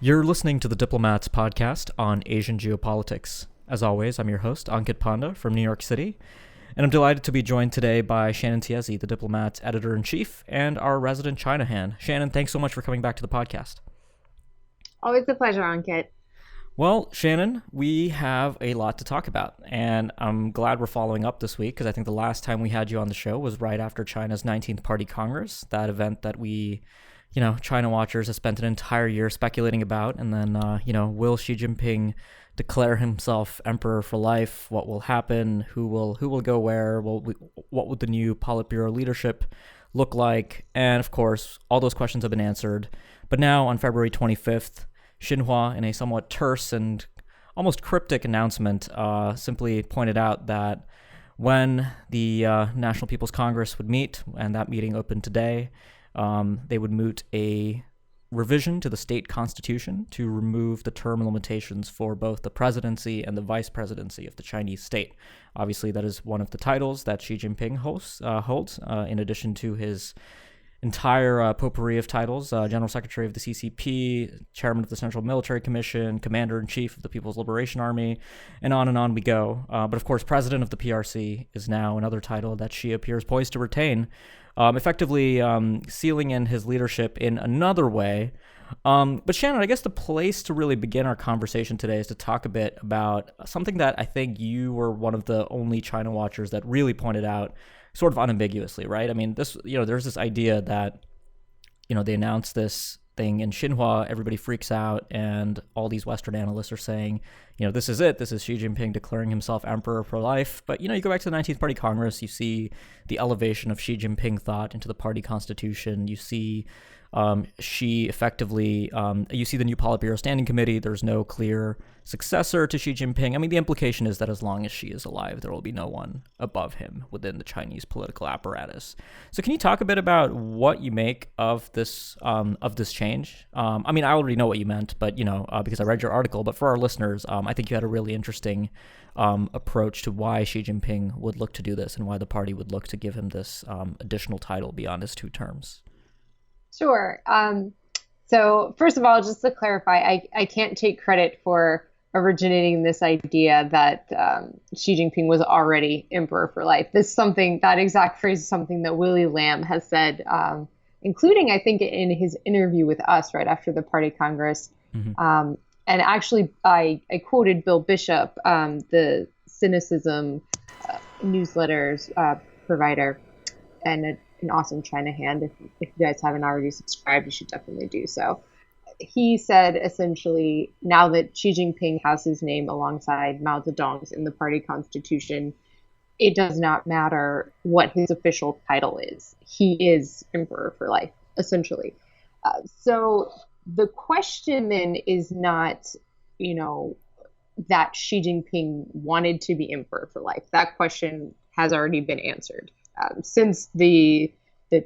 You're listening to the Diplomats podcast on Asian geopolitics. As always, I'm your host, Ankit Panda from New York City, and I'm delighted to be joined today by Shannon Tiesi, the Diplomats editor-in-chief and our resident China hand. Shannon, thanks so much for coming back to the podcast. Always a pleasure, Ankit. Well, Shannon, we have a lot to talk about, and I'm glad we're following up this week because I think the last time we had you on the show was right after China's 19th Party Congress, that event that we, China watchers have spent an entire year speculating about, and then, will Xi Jinping declare himself emperor for life? What will happen? Who will go where? What would the new Politburo leadership look like? And of course, all those questions have been answered. But now on February 25th, Xinhua, in a somewhat terse and almost cryptic announcement, simply pointed out that when the National People's Congress would meet, and that meeting opened today, they would moot a revision to the state constitution to remove the term limitations for both the presidency and the vice presidency of the Chinese state. Obviously, that is one of the titles that Xi Jinping holds, in addition to his entire potpourri of titles, General Secretary of the CCP, Chairman of the Central Military Commission, Commander-in-Chief of the People's Liberation Army, and on we go. But of course, President of the PRC is now another title that Xi appears poised to retain, effectively sealing in his leadership in another way. But Shannon, I guess the place to really begin our conversation today is to talk a bit about something that I think you were one of the only China watchers that really pointed out sort of unambiguously, right? I mean, there's this idea that, they announced this thing in Xinhua, everybody freaks out, and all these Western analysts are saying, this is it. This is Xi Jinping declaring himself emperor for life. But, you go back to the 19th Party Congress, you see the elevation of Xi Jinping thought into the party constitution. You see Xi effectively, you see the new Politburo Standing Committee. There's no clear successor to Xi Jinping. I mean, the implication is that as long as Xi is alive, there will be no one above him within the Chinese political apparatus. So can you talk a bit about what you make of this change? I mean, I already know what you meant, but, because I read your article, but for our listeners, I think you had a really interesting approach to why Xi Jinping would look to do this and why the party would look to give him this additional title beyond his 2 terms. Sure. So first of all, just to clarify, I can't take credit for originating this idea that Xi Jinping was already emperor for life. That exact phrase is something that Willie Lam has said, including, I think, in his interview with us right after the party congress. Mm-hmm. And actually, I quoted Bill Bishop, the Cynicism newsletters provider, and an awesome China hand. If you guys haven't already subscribed, you should definitely do so. He said, essentially, now that Xi Jinping has his name alongside Mao Zedong's in the party constitution, it does not matter what his official title is. He is emperor for life, essentially. So the question then is not, that Xi Jinping wanted to be emperor for life. That question has already been answered. Since the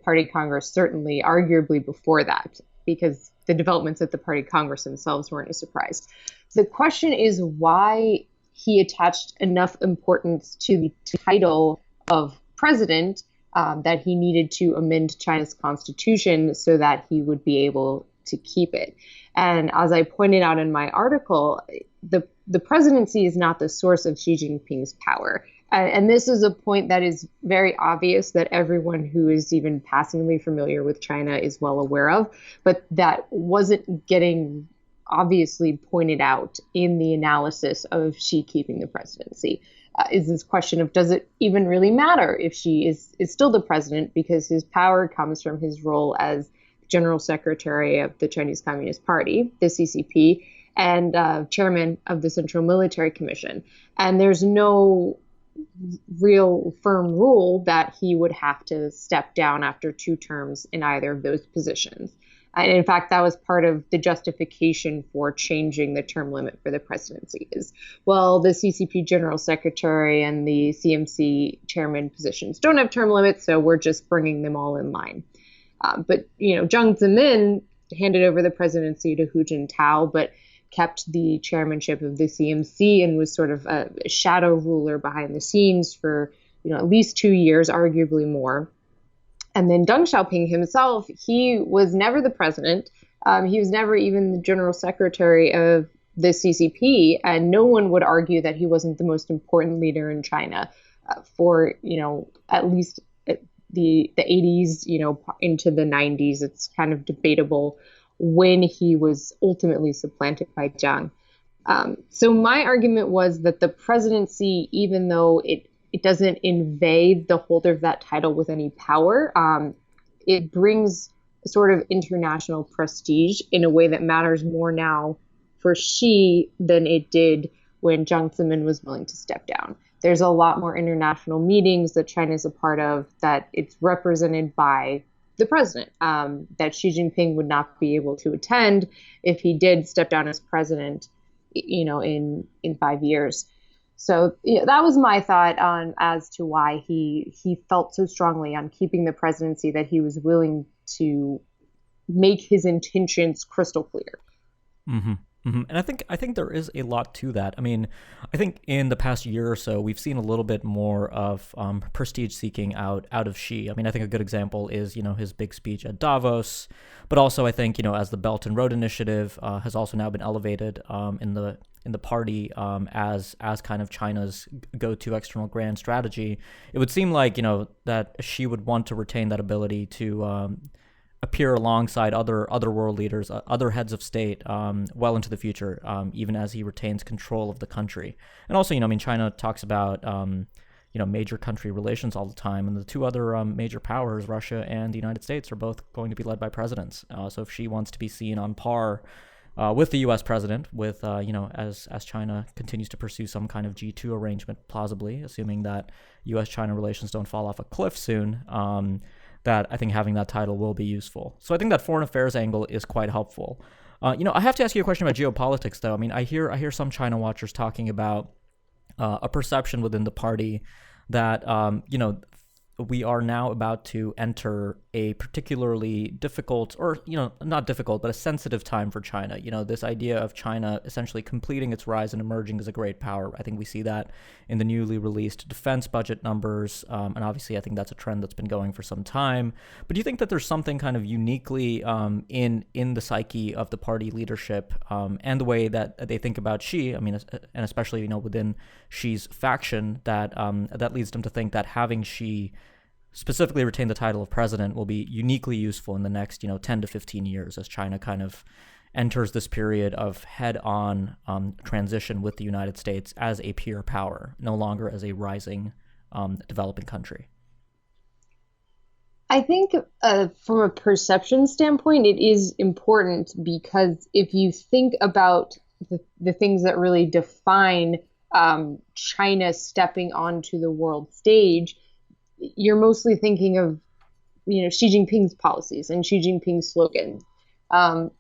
Party Congress, certainly arguably before that, because the developments at the Party Congress themselves weren't a surprise. The question is why he attached enough importance to the title of president that he needed to amend China's constitution so that he would be able to keep it. And as I pointed out in my article, the presidency is not the source of Xi Jinping's power. And this is a point that is very obvious that everyone who is even passingly familiar with China is well aware of, but that wasn't getting obviously pointed out in the analysis of Xi keeping the presidency. Is this question of, does it even really matter if Xi is still the president, because his power comes from his role as General Secretary of the Chinese Communist Party, the CCP, and chairman of the Central Military Commission. And there's no real firm rule that he would have to step down after 2 terms in either of those positions. And in fact, that was part of the justification for changing the term limit for the presidency is, well, the CCP General Secretary and the CMC chairman positions don't have term limits, so we're just bringing them all in line. But, Jiang Zemin handed over the presidency to Hu Jintao, but kept the chairmanship of the CMC and was sort of a shadow ruler behind the scenes for, at least 2 years, arguably more. And then Deng Xiaoping himself, he was never the president. He was never even the general secretary of the CCP, and no one would argue that he wasn't the most important leader in China for, at least the 80s, into the 90s. It's kind of debatable when he was ultimately supplanted by Jiang. So my argument was that the presidency, even though it doesn't invade the holder of that title with any power, it brings a sort of international prestige in a way that matters more now for Xi than it did when Jiang Zemin was willing to step down. There's a lot more international meetings that China is a part of that it's represented by the president, that Xi Jinping would not be able to attend if he did step down as president, in 5 years. So that was my thought on as to why he felt so strongly on keeping the presidency that he was willing to make his intentions crystal clear. Mm-hmm. Mm-hmm. And I think there is a lot to that. I mean, I think in the past year or so, we've seen a little bit more of prestige seeking out of Xi. I mean, I think a good example is, his big speech at Davos, but also I think, as the Belt and Road Initiative has also now been elevated in the party as kind of China's go-to external grand strategy. It would seem like, that Xi would want to retain that ability to appear alongside other world leaders, other heads of state, well into the future, even as he retains control of the country. And also, China talks about, major country relations all the time, and the two other major powers, Russia and the United States, are both going to be led by presidents. So if she wants to be seen on par with the U.S. president, with as China continues to pursue some kind of G2 arrangement, plausibly, assuming that U.S.-China relations don't fall off a cliff soon. That I think having that title will be useful. So I think that foreign affairs angle is quite helpful. I have to ask you a question about geopolitics, though. I mean, I hear some China watchers talking about a perception within the party that we are now about to enter a particularly difficult, or not difficult, but a sensitive time for China. This idea of China essentially completing its rise and emerging as a great power. I think we see that in the newly released defense budget numbers, and obviously I think that's a trend that's been going for some time. But do you think that there's something kind of uniquely in the psyche of the party leadership and the way that they think about Xi? I mean, and especially within Xi's faction, that that leads them to think that having Xi specifically retain the title of president will be uniquely useful in the next 10 to 15 years as China kind of enters this period of head-on transition with the United States as a peer power, no longer as a rising developing country. I think from a perception standpoint, it is important because if you think about the things that really define China stepping onto the world stage, you're mostly thinking of, Xi Jinping's policies and Xi Jinping's slogan.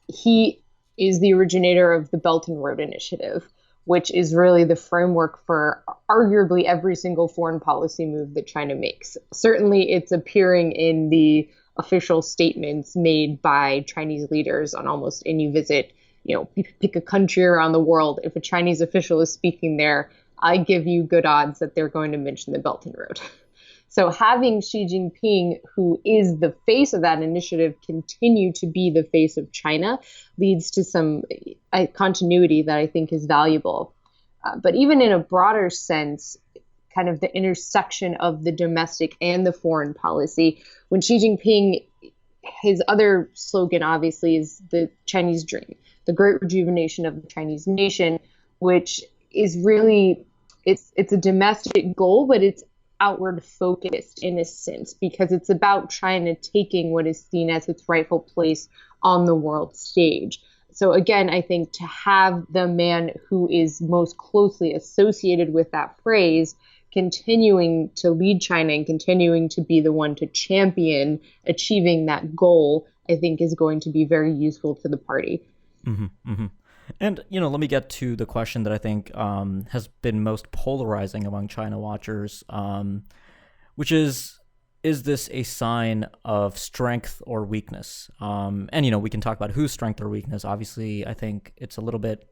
He is the originator of the Belt and Road Initiative, which is really the framework for arguably every single foreign policy move that China makes. Certainly, it's appearing in the official statements made by Chinese leaders on almost any visit. You pick a country around the world. If a Chinese official is speaking there, I give you good odds that they're going to mention the Belt and Road. So having Xi Jinping, who is the face of that initiative, continue to be the face of China leads to some continuity that I think is valuable. But even in a broader sense, kind of the intersection of the domestic and the foreign policy, when Xi Jinping, his other slogan obviously is the Chinese dream, the great rejuvenation of the Chinese nation, which is really, it's a domestic goal, but it's outward focused in a sense, because it's about China taking what is seen as its rightful place on the world stage. So again, I think to have the man who is most closely associated with that phrase continuing to lead China and continuing to be the one to champion achieving that goal, I think is going to be very useful to the party. Mm-hmm, mm-hmm. And, let me get to the question that I think has been most polarizing among China watchers, which is this a sign of strength or weakness? And, we can talk about whose strength or weakness. Obviously, I think it's a little bit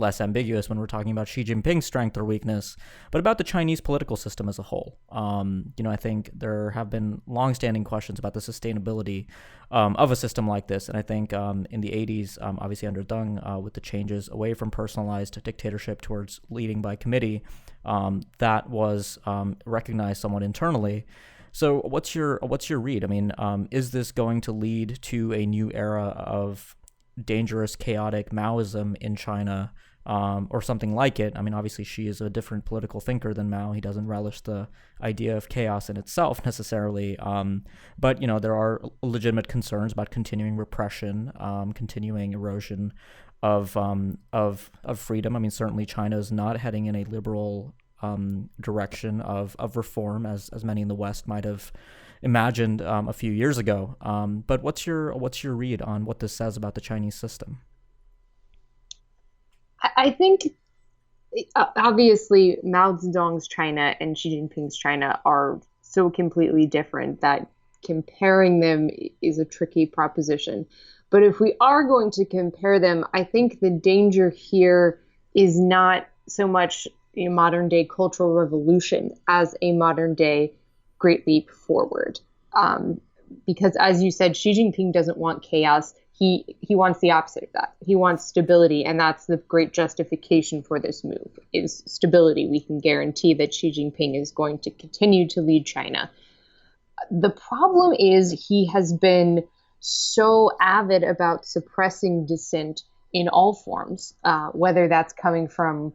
less ambiguous when we're talking about Xi Jinping's strength or weakness, but about the Chinese political system as a whole. I think there have been longstanding questions about the sustainability of a system like this. And I think in the 80s, obviously under Deng, with the changes away from personalized dictatorship towards leading by committee, that was recognized somewhat internally. So what's your read? I mean, is this going to lead to a new era of dangerous, chaotic Maoism in China, or something like it? I mean, obviously Xi is a different political thinker than Mao. He doesn't relish the idea of chaos in itself necessarily. But there are legitimate concerns about continuing repression, continuing erosion of freedom. I mean, certainly China is not heading in a liberal direction of reform as many in the West might have imagined a few years ago. But what's your read on what this says about the Chinese system? I think obviously Mao Zedong's China and Xi Jinping's China are so completely different that comparing them is a tricky proposition. But if we are going to compare them, I think the danger here is not so much a modern day cultural revolution as a modern day great leap forward. Because as you said, Xi Jinping doesn't want chaos. He wants the opposite of that. He wants stability, and that's the great justification for this move, is stability. We can guarantee that Xi Jinping is going to continue to lead China. The problem is he has been so avid about suppressing dissent in all forms, whether that's coming from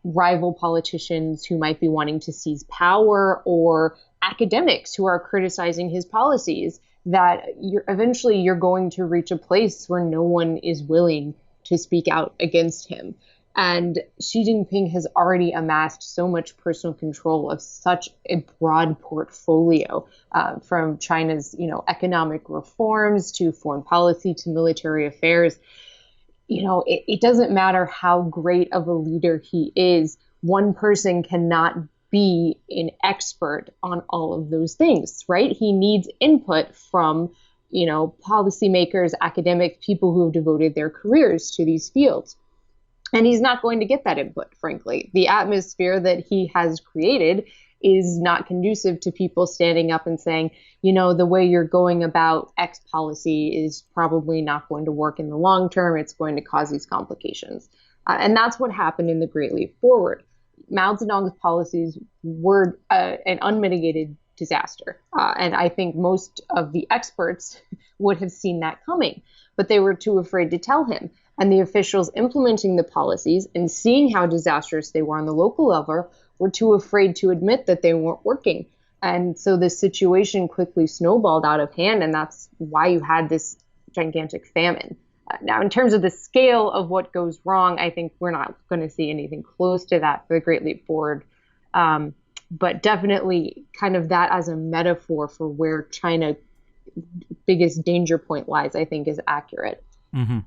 rival politicians who might be wanting to seize power or academics who are criticizing his policies, that eventually you're going to reach a place where no one is willing to speak out against him. And Xi Jinping has already amassed so much personal control of such a broad portfolio, from China's, economic reforms to foreign policy to military affairs. It doesn't matter how great of a leader he is. One person cannot be an expert on all of those things, right? He needs input from, policymakers, academics, people who have devoted their careers to these fields. And he's not going to get that input, frankly. The atmosphere that he has created is not conducive to people standing up and saying, the way you're going about X policy is probably not going to work in the long term. It's going to cause these complications. And that's what happened in the Great Leap Forward. Mao Zedong's policies were an unmitigated disaster. And I think most of the experts would have seen that coming, but they were too afraid to tell him. And the officials implementing the policies and seeing how disastrous they were on the local level were too afraid to admit that they weren't working. And so this situation quickly snowballed out of hand, and that's why you had this gigantic famine. Now, in terms of the scale of what goes wrong, I think we're not going to see anything close to that for the Great Leap Forward. But definitely kind of that as a metaphor for where China's biggest danger point lies, I think is accurate. Mm-hmm.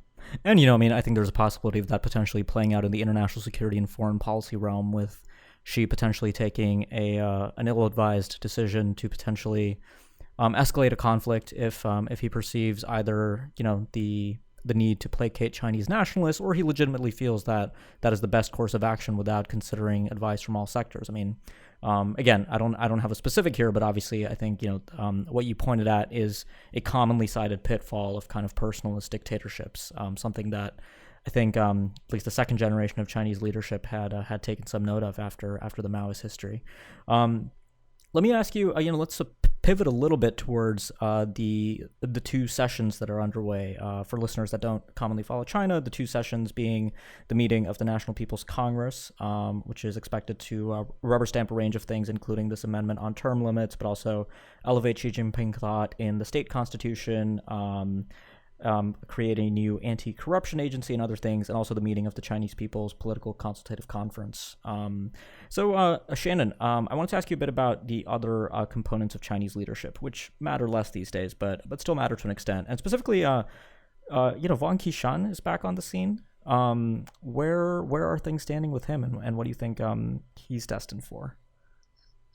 And, I think there's a possibility of that potentially playing out in the international security and foreign policy realm, with Xi potentially taking an ill-advised decision to potentially escalate a conflict if he perceives either, the need to placate Chinese nationalists, or he legitimately feels that that is the best course of action without considering advice from all sectors. I mean, again, I don't have a specific here, but obviously I think, what you pointed at is a commonly cited pitfall of kind of personalist dictatorships, something that I think at least the second generation of Chinese leadership had taken some note of after the Maoist history. Let me ask you, let's pivot a little bit towards the two sessions that are underway. For listeners that don't commonly follow China, the two sessions being the meeting of the National People's Congress, which is expected to rubber stamp a range of things, including this amendment on term limits, but also elevate Xi Jinping thought in the state constitution, create a new anti-corruption agency and other things, and also the meeting of the Chinese People's Political Consultative Conference. So Shannon, I wanted to ask you a bit about the other components of Chinese leadership, which matter less these days, but still matter to an extent. And specifically, Wang Qishan is back on the scene. Where are things standing with him, and what do you think he's destined for?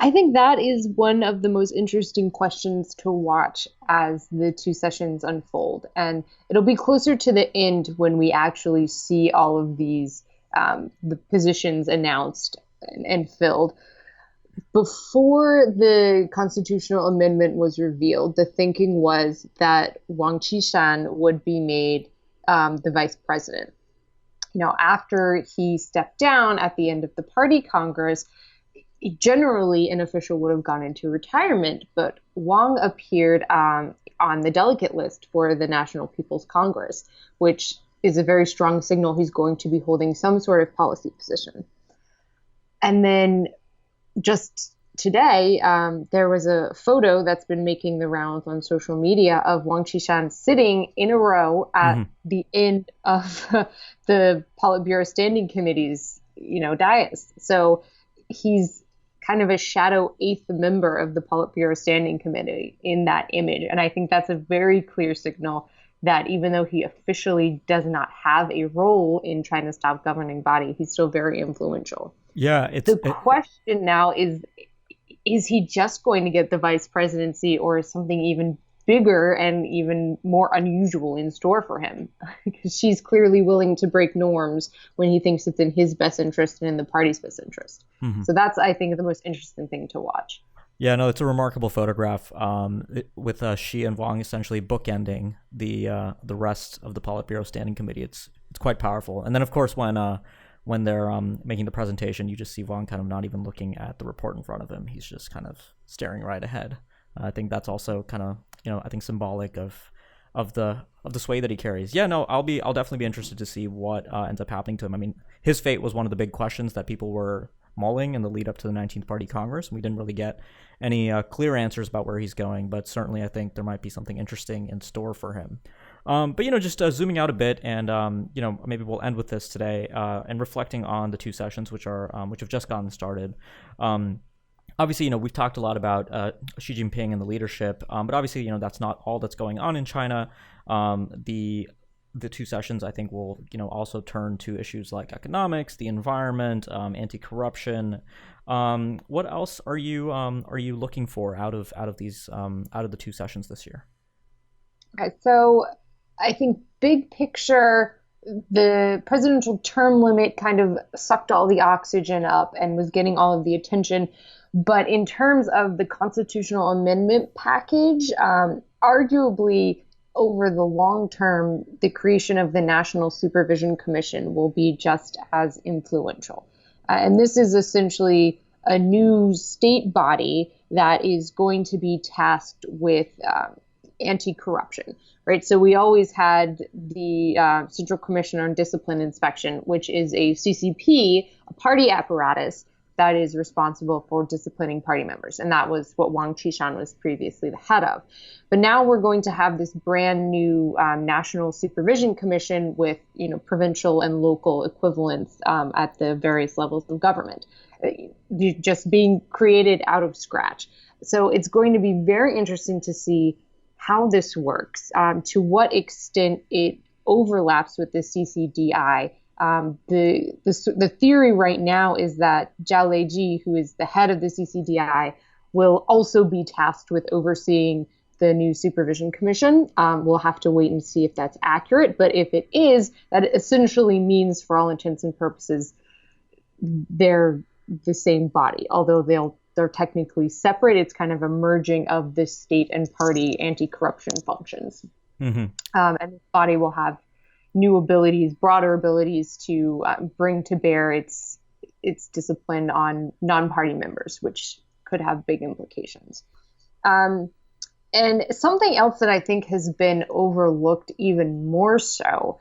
I think that is one of the most interesting questions to watch as the two sessions unfold. And it'll be closer to the end when we actually see all of these the positions announced and filled. Before the constitutional amendment was revealed, the thinking was that Wang Qishan would be made the vice president. After he stepped down at the end of the party congress, generally an official would have gone into retirement, but Wang appeared on the delegate list for the National People's Congress, which is a very strong signal he's going to be holding some sort of policy position. And then just today, there was a photo that's been making the rounds on social media of Wang Qishan sitting in a row at the end of the Politburo Standing Committee's, dais. So he's kind of a shadow eighth member of the Politburo Standing Committee in that image. And I think that's a very clear signal that even though he officially does not have a role in China's top governing body, he's still very influential. Yeah. The question now is he just going to get the vice presidency, or is something even bigger and even more unusual in store for him? Because she's clearly willing to break norms when he thinks it's in his best interest and in the party's best interest. So that's, I think, the most interesting thing to watch. Yeah, no, it's a remarkable photograph with Xi and Wang essentially bookending the rest of the Politburo Standing Committee. It's quite powerful. And then, of course, when they're making the presentation, you just see Wang kind of not even looking at the report in front of him. He's just kind of staring right ahead. I think that's also kind of, I think symbolic of the sway that he carries. Yeah, no, I'll definitely be interested to see what ends up happening to him. I mean, his fate was one of the big questions that people were mulling in the lead up to the 19th Party Congress. We didn't really get any clear answers about where he's going, but certainly I think there might be something interesting in store for him. But just zooming out a bit, and maybe we'll end with this today, and reflecting on the two sessions which have just gotten started. Obviously, we've talked a lot about Xi Jinping and the leadership, but obviously, that's not all that's going on in China. The two sessions, I think, will also turn to issues like economics, the environment, anti-corruption. What else are you looking for out of the two sessions this year? Okay, so I think big picture, the presidential term limit kind of sucked all the oxygen up and was getting all of the attention. But in terms of the constitutional amendment package, arguably over the long term, the creation of the National Supervision Commission will be just as influential. And this is essentially a new state body that is going to be tasked with anti-corruption, right? So we always had the Central Commission on Discipline Inspection, which is a CCP, a party apparatus that is responsible for disciplining party members. And that was what Wang Qishan was previously the head of. But now we're going to have this brand new National Supervision Commission with, provincial and local equivalents at the various levels of government, just being created out of scratch. So it's going to be very interesting to see how this works, to what extent it overlaps with the CCDI. The theory right now is that Zhao Leiji, who is the head of the CCDI, will also be tasked with overseeing the new supervision commission. We'll have to wait and see if that's accurate. But if it is, that essentially means, for all intents and purposes, they're the same body, although they're technically separate. It's kind of a merging of the state and party anti-corruption functions. And this body will have new abilities, broader abilities to bring to bear its discipline on non-party members, which could have big implications. And something else that I think has been overlooked even more so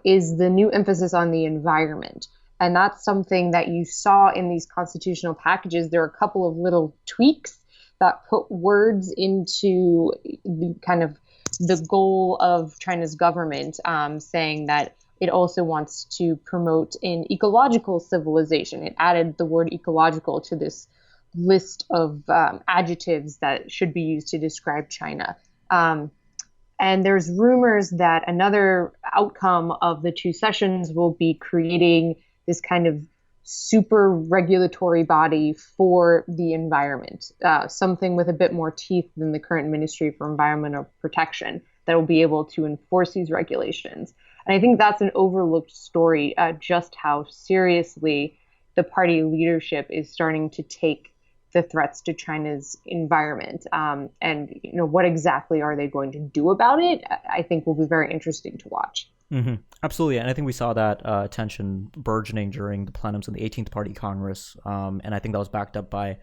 is the new emphasis on the environment. And that's something that you saw in these constitutional packages. There are a couple of little tweaks that put words into the kind of the goal of China's government, saying that it also wants to promote an ecological civilization. It added the word ecological to this list of adjectives that should be used to describe China. And there's rumors that another outcome of the two sessions will be creating this kind of super regulatory body for the environment, something with a bit more teeth than the current Ministry for Environmental Protection that will be able to enforce these regulations. And I think that's an overlooked story, just how seriously the party leadership is starting to take the threats to China's environment. And what exactly are they going to do about it? I think will be very interesting to watch. Mm-hmm. Absolutely. And I think we saw that tension burgeoning during the plenums in the 18th Party Congress. And I think that was backed up by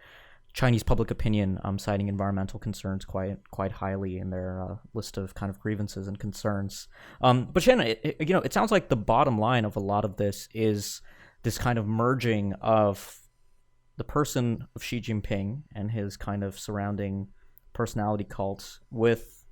Chinese public opinion, citing environmental concerns quite highly in their list of kind of grievances and concerns. But Shannon, it sounds like the bottom line of a lot of this is this kind of merging of the person of Xi Jinping and his kind of surrounding personality cult with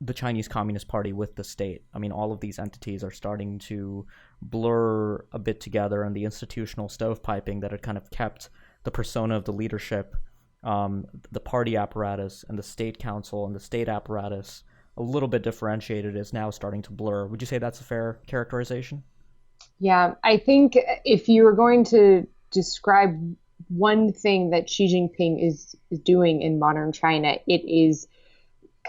the Chinese Communist Party, with the state. I mean, all of these entities are starting to blur a bit together, and the institutional stovepiping that had kind of kept the persona of the leadership, the party apparatus, and the state council and the state apparatus a little bit differentiated is now starting to blur. Would you say that's a fair characterization? Yeah, I think if you were going to describe one thing that Xi Jinping is doing in modern China, it is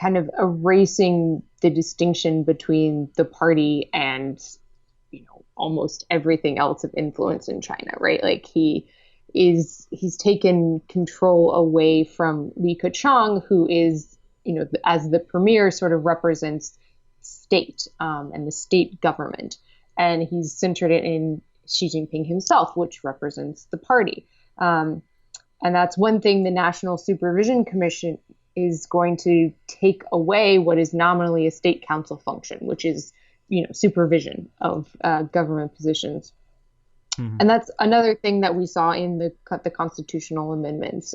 kind of erasing the distinction between the party and almost everything else of influence in China, right? Like he's taken control away from Li Keqiang, who is as the premier sort of represents state and the state government, and he's centered it in Xi Jinping himself, which represents the party. And that's one thing the National Supervision Commission is going to take away, what is nominally a state council function, which is, supervision of government positions. Mm-hmm. And that's another thing that we saw in the constitutional amendments,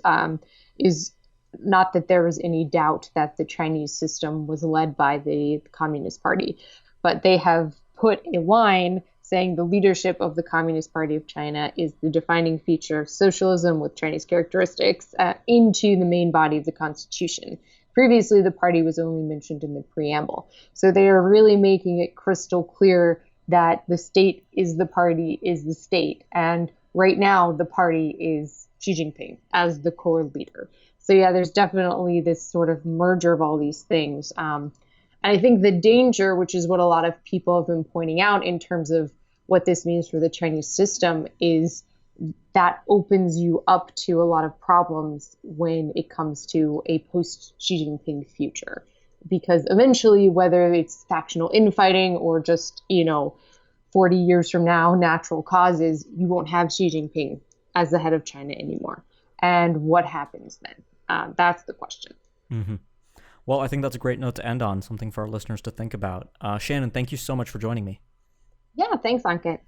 is not that there was any doubt that the Chinese system was led by the Communist Party, but they have put a line saying the leadership of the Communist Party of China is the defining feature of socialism with Chinese characteristics into the main body of the Constitution. Previously, the party was only mentioned in the preamble. So they are really making it crystal clear that the state is the party, is the state. And right now, the party is Xi Jinping as the core leader. So yeah, there's definitely this sort of merger of all these things. And I think the danger, which is what a lot of people have been pointing out in terms of what this means for the Chinese system, is that opens you up to a lot of problems when it comes to a post-Xi Jinping future. Because eventually, whether it's factional infighting or just, 40 years from now, natural causes, you won't have Xi Jinping as the head of China anymore. And what happens then? That's the question. Mm-hmm. Well, I think that's a great note to end on, something for our listeners to think about. Shannon, thank you so much for joining me. Yeah, thanks, Ankit.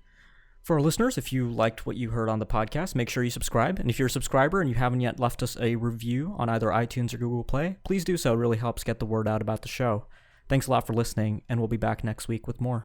For our listeners, if you liked what you heard on the podcast, make sure you subscribe. And if you're a subscriber and you haven't yet left us a review on either iTunes or Google Play, please do so. It really helps get the word out about the show. Thanks a lot for listening, and we'll be back next week with more.